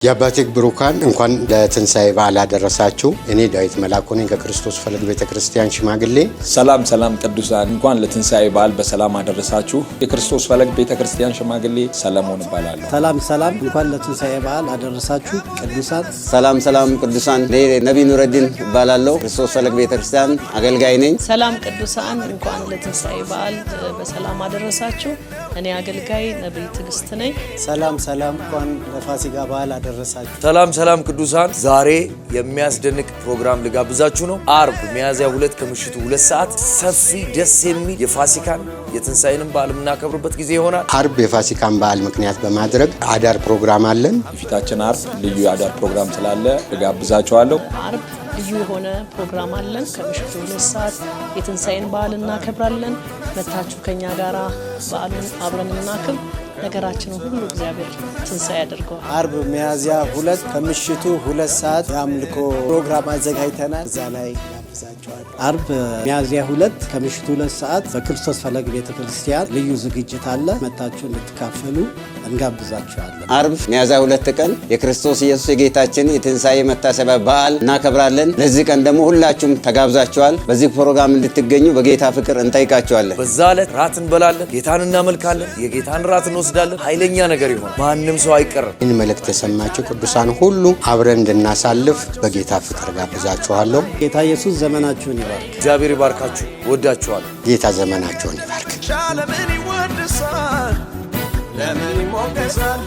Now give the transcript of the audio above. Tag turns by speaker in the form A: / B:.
A: የአባቴክ ብሩካን እንኳን ለትንሳኤ በዓል አደረሳችሁ። እኔ ዳዊት መላኩ ነኝ ከክርስቶስ ፈለግ ቤተክርስቲያን ሽማግሌ።
B: ሰላም ቅዱሳን እንኳን ለትንሳኤ በዓል በሰላም አደረሳችሁ። የክርስቶስ ፈለግ ቤተክርስቲያን ሽማግሌ ሰለሞን እባላለሁ።
C: ሰላም እንኳን ለትንሳኤ በዓል አደረሳችሁ ቅዱሳን።
D: ሰላም ቅዱሳን። ነብይ ኑረዲን እባላለሁ ክርስቶስ ፈለግ ቤተክርስቲያን አገልጋይ ነኝ።
E: ሰላም ቅዱሳን እንኳን ለትንሳኤ በዓል በሰላም አደረሳችሁ። እኔ አገልጋይ ነብይ ትግስት ነኝ።
C: ሰላም እንኳን ለፋሲካ በዓል አደረሳችሁ።
F: ሰላም ቅዱሳን። ዛሬ የሚያስደንቅ ፕሮግራም ልጋብዛችሁ ነው። አርብ ሚያዝያ 2 ከምሽቱ 2 ሰዓት ሰፊ ደስ የሚል የፋሲካን የትንሳኤንም በዓል የምናከብርበት ጊዜ ይሆናል።
A: አርብ የፋሲካን በዓል ምክንያት በማድረግ አዳር ፕሮግራም አለን።
B: ፊታችን አርብ ልዩ የአዳር ፕሮግራም ስላለ ልጋብዛችኋለሁ።
E: አርብ ልዩ የሆነ ፕሮግራም አለን። ከምሽቱ 2 ሰዓት የትንሳኤን በዓል እናከብራለን። መታችሁ ከኛ ጋራ በዓሉን አብረን እናክብር። ነገራችንን ሁሉ እግዚአብሔር ትንሳኤ ያደርገዋል።
C: አርብ ሚያዝያ 2 ከምሽቱ 2 ሰዓት የአምልኮ ፕሮግራም አዘጋጅተናል። እዛ ላይ ጋብዛችኋል። አርብ ሚያዝያ 2 ከምሽቱ 2 ሰዓት በክርስቶስ ፈለግ ቤተክርስቲያን ልዩ ዝግጅት አለ። መታችሁ እንድትካፈሉ እንጋብዛችኋለን።
D: አርብ ሚያዝያ 2 ቀን የክርስቶስ ኢየሱስ የጌታችን የትንሳኤ መታሰቢያ በዓል እናከብራለን። ለዚህ ቀን ደግሞ ሁላችሁም ተጋብዛችኋል። በዚህ ፕሮግራም እንድትገኙ በጌታ ፍቅር እንጠይቃችኋለን።
F: በዛ ዕለት ራት እንበላለን፣ ጌታን እናመልካለን፣ የጌታን ራት እንወስዳለን። ኃይለኛ ነገር ይሆናል። ማንም ሰው አይቀርም።
A: ይህን መልእክት የሰማችሁ ቅዱሳን ሁሉ አብረን እንድናሳልፍ በጌታ ፍቅር ጋብዛችኋለሁ።
C: ጌታ ኢየሱስ ዘመናችሁን ይባርክ።
F: እግዚአብሔር ይባርካችሁ። ወዳችኋለሁ።
A: ጌታ ዘመናችሁን ይባርክ።
G: ለምን ይወድሳል ለምን ይሞገሳል